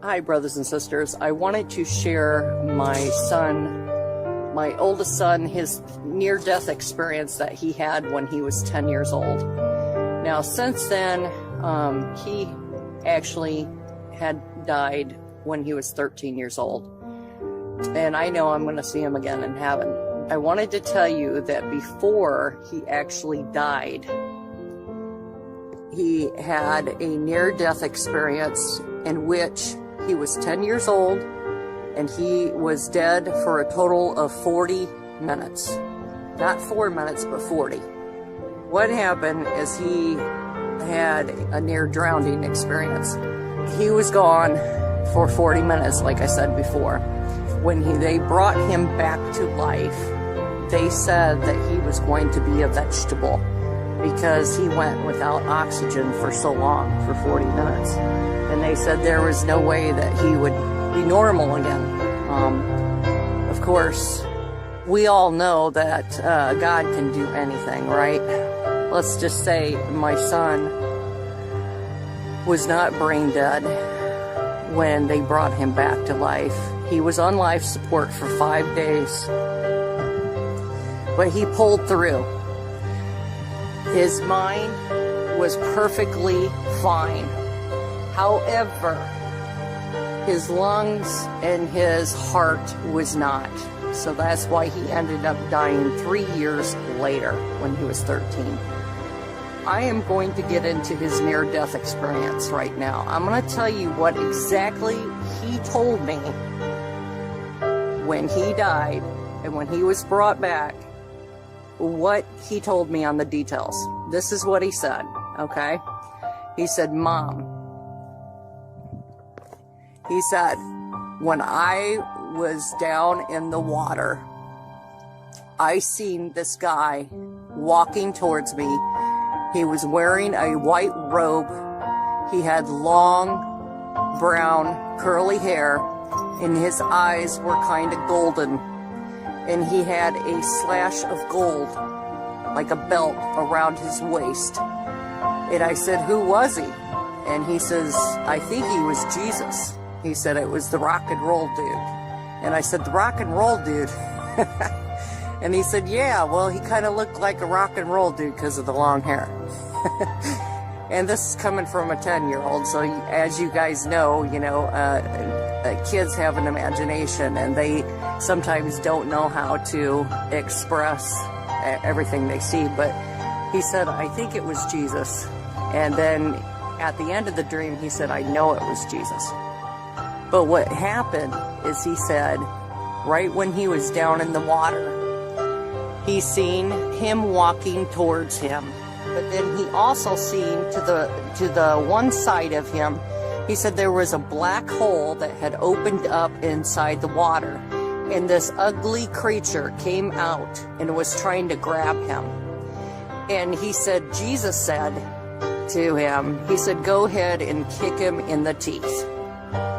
Hi, brothers and sisters. I wanted to share my son, my oldest son, his near-death experience that he had when he was 10 years old. Now, since then, he actually had died when he was 13 years old. And I know I'm going to see him again in heaven. I wanted to tell you that before he actually died, he had a near-death experience in which he was 10 years old and he was dead for a total of 40 minutes. Not 4 minutes, but 40. What happened is he had a near drowning experience. He was gone for 40 minutes, like I said before. When they brought him back to life, they said that he was going to be a vegetable because he went without oxygen for so long, for 40 minutes. And they said there was no way that he would be normal again. Of course, we all know that God can do anything, right? Let's just say my son was not brain dead when they brought him back to life. He was on life support for 5 days, but he pulled through. His mind was perfectly fine. However, his lungs and his heart was not. So that's why he ended up dying 3 years later when he was 13. I am going to get into his near-death experience right now. I'm going to tell you what exactly he told me when he died and when he was brought back, what he told me on the details. This is what he said, okay? He said, Mom, he said, when I was down in the water, I seen this guy walking towards me. He was wearing a white robe. He had long, brown, curly hair, and his eyes were kind of golden. And he had a slash of gold, like a belt around his waist. And I said, who was he? And he says, I think he was Jesus. He said it was the rock and roll dude. And I said, the rock and roll dude? And he said, yeah, well, he kind of looked like a rock and roll dude because of the long hair. And this is coming from a 10-year-old, so as you guys know, kids have an imagination and they sometimes don't know how to express everything they see. But he said, I think it was Jesus. And then at the end of the dream, he said, I know it was Jesus. But what happened is he said, right when he was down in the water, he seen him walking towards him. But then he also seen to the one side of him, he said there was a black hole that had opened up inside the water. And this ugly creature came out and was trying to grab him. And he said, Jesus said to him, he said, go ahead and kick him in the teeth.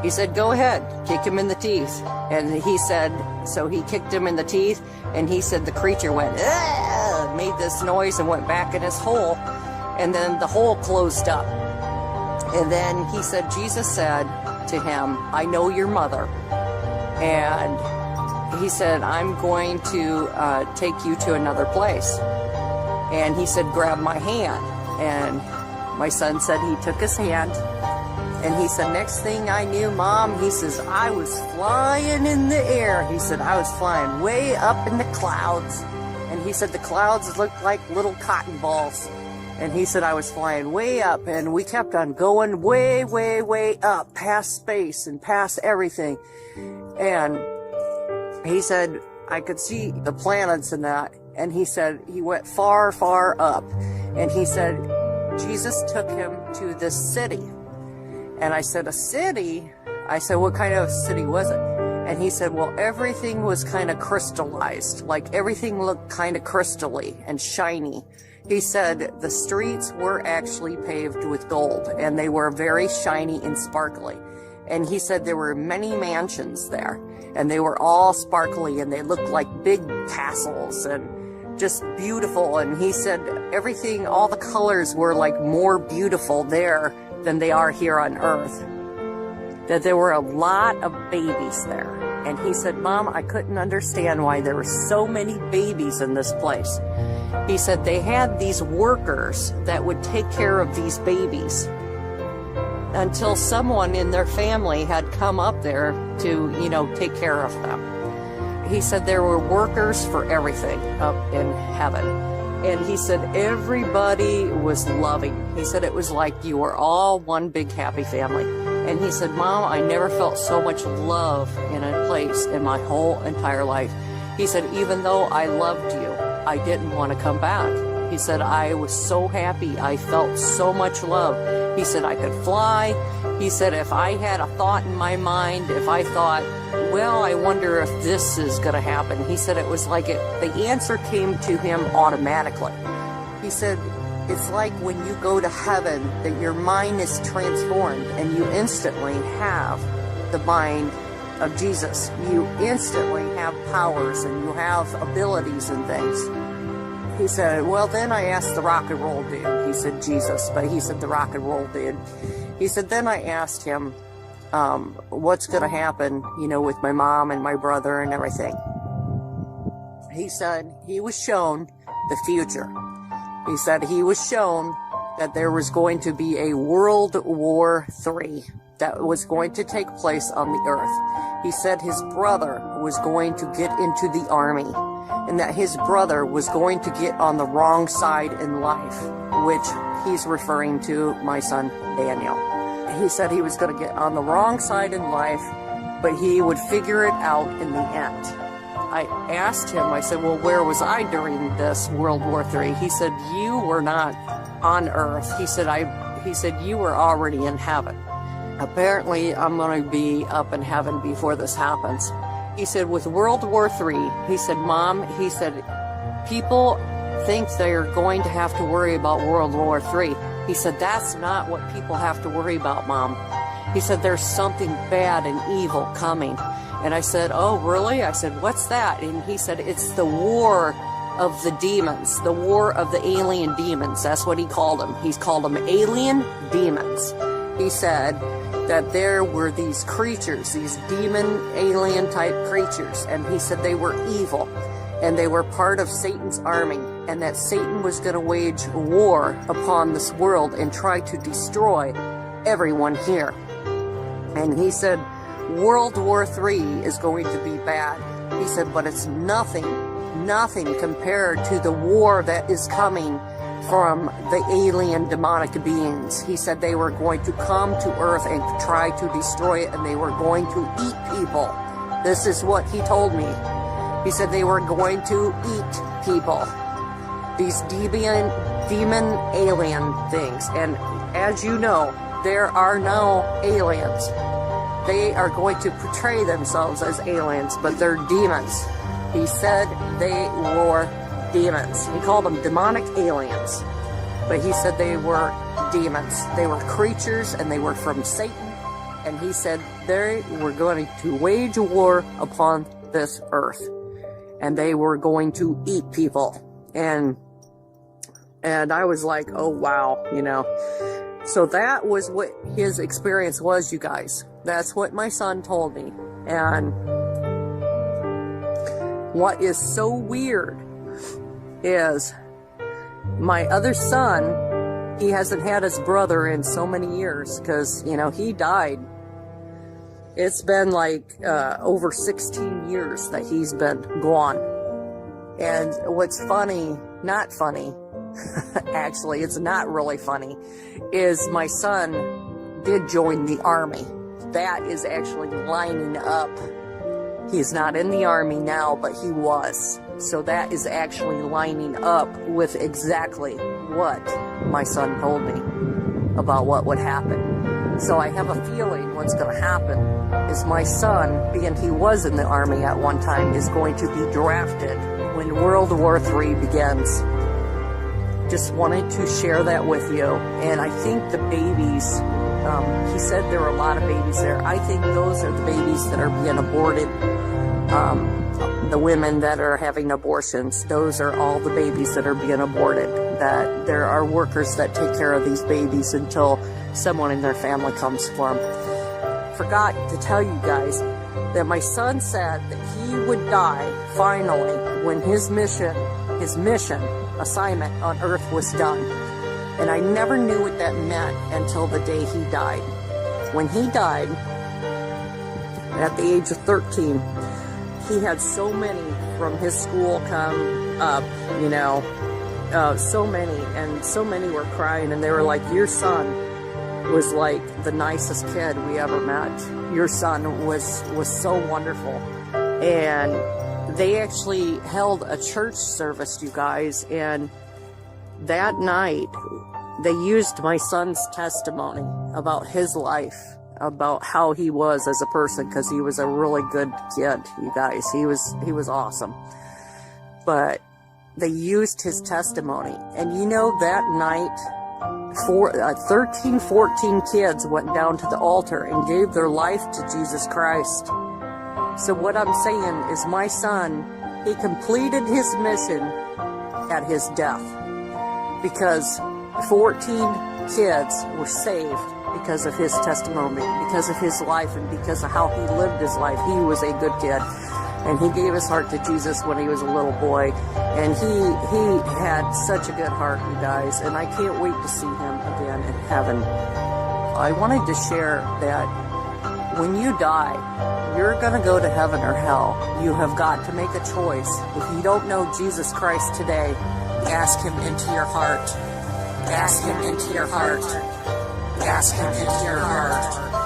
He said, go ahead, kick him in the teeth. And he said, so he kicked him in the teeth, and he said the creature went, ah, made this noise and went back in his hole, and then the hole closed up. And then he said, Jesus said to him, I know your mother. And he said, I'm going to take you to another place. And he said, grab my hand. And my son said he took his hand. And he said, next thing I knew, Mom, he says, I was flying in the air. He said, I was flying way up in the clouds. And he said, the clouds looked like little cotton balls. And he said, I was flying way up. And we kept on going way, way, way up, past space and past everything. And he said, I could see the planets and that. And he said, he went far, far up. And he said, Jesus took him to this city. And I said, a city? I said, what kind of city was it? And he said, well, everything was kind of crystallized. Like everything looked kind of crystally and shiny. He said the streets were actually paved with gold and they were very shiny and sparkly. And he said there were many mansions there and they were all sparkly and they looked like big castles and just beautiful. And he said everything, all the colors were like more beautiful there than they are here on earth. that there were a lot of babies there. And he said, Mom, I couldn't understand why there were so many babies in this place. He said they had these workers that would take care of these babies until someone in their family had come up there to, you know, take care of them. He said there were workers for everything up in heaven. And he said everybody was loving. He said it was like you were all one big happy family. And he said, Mom, I never felt so much love in a place in my whole entire life. He said, even though I loved you, I didn't want to come back. He said, I was so happy. I felt so much love. He said, I could fly. He said, if I had a thought in my mind, if I thought, well, I wonder if this is going to happen. He said it was like the answer came to him automatically. He said, it's like when you go to heaven that your mind is transformed and you instantly have the mind of Jesus. You instantly have powers and you have abilities and things. He said, well, then I asked the rock and roll dude. He said Jesus, but he said the rock and roll dude. He said, then I asked him, what's going to happen, you know, with my mom and my brother and everything. He said he was shown the future. He said he was shown that there was going to be a World War III that was going to take place on the earth. He said his brother was going to get into the army and that his brother was going to get on the wrong side in life, which he's referring to my son Daniel. He said he was going to get on the wrong side in life, but he would figure it out in the end. I asked him, I said, well, where was I during this World War III? He said, you were not on earth. He said, you were already in heaven. Apparently, I'm going to be up in heaven before this happens. He said, with World War III, he said, Mom, he said, people think they're going to have to worry about World War III. He said, that's not what people have to worry about, Mom. He said, there's something bad and evil coming. And I said, oh, really? I said, what's that? And he said, it's the war of the demons, the war of the alien demons. That's what he called them. He's called them alien demons. He said that there were these creatures, these demon alien type creatures. And he said they were evil and they were part of Satan's army, and that Satan was going to wage war upon this world and try to destroy everyone here. And he said, World War III is going to be bad. He said, but it's nothing compared to the war that is coming from the alien demonic beings. He said they were going to come to earth and try to destroy it, and they were going to eat people. This is what he told me. He said they were going to eat people. These demon alien things. And as you know, there are no aliens. They are going to portray themselves as aliens, but they're demons. He said they were demons. He called them demonic aliens, but he said they were demons. They were creatures and they were from Satan. And he said they were going to wage a war upon this earth. And they were going to eat people. And I was like, oh wow, you know. So that was what his experience was, you guys. That's what my son told me. And what is so weird is my other son, he hasn't had his brother in so many years because, you know, he died. It's been like over 16 years that he's been gone. And what's funny, not funny, actually, it's not really funny, is my son did join the army. That is actually lining up. He's not in the army now, but he was. So that is actually lining up with exactly what my son told me about what would happen. So I have a feeling what's going to happen is my son, being he was in the army at one time, is going to be drafted when World War III begins. Just wanted to share that with you. And I think the babies, he said there are a lot of babies there. I think those are the babies that are being aborted. The women that are having abortions, those are all the babies that are being aborted. That there are workers that take care of these babies until someone in their family comes for them. forgot to tell you guys that my son said that he would die finally when his mission assignment on earth was done. And I never knew what that meant until the day he died. When he died, at the age of 13, he had so many from his school come up, you know, so many, and so many were crying, and they were like, your son was like the nicest kid we ever met. Your son was so wonderful. And they actually held a church service, you guys, and that night they used my son's testimony about his life, about how he was as a person, because he was a really good kid, you guys. He was awesome. But they used his testimony, and you know, that night 13, 14 kids went down to the altar and gave their life to Jesus Christ. So what I'm saying is, my son, he completed his mission at his death, because 14 kids were saved because of his testimony, because of his life, and because of how he lived his life. He was a good kid, and he gave his heart to Jesus when he was a little boy, and he had such a good heart, you guys, and I can't wait to see him again in heaven. I wanted to share that when you die, you're going to go to heaven or hell. You have got to make a choice. If you don't know Jesus Christ today, ask him into your heart. Ask him into your heart. Ask him into your heart.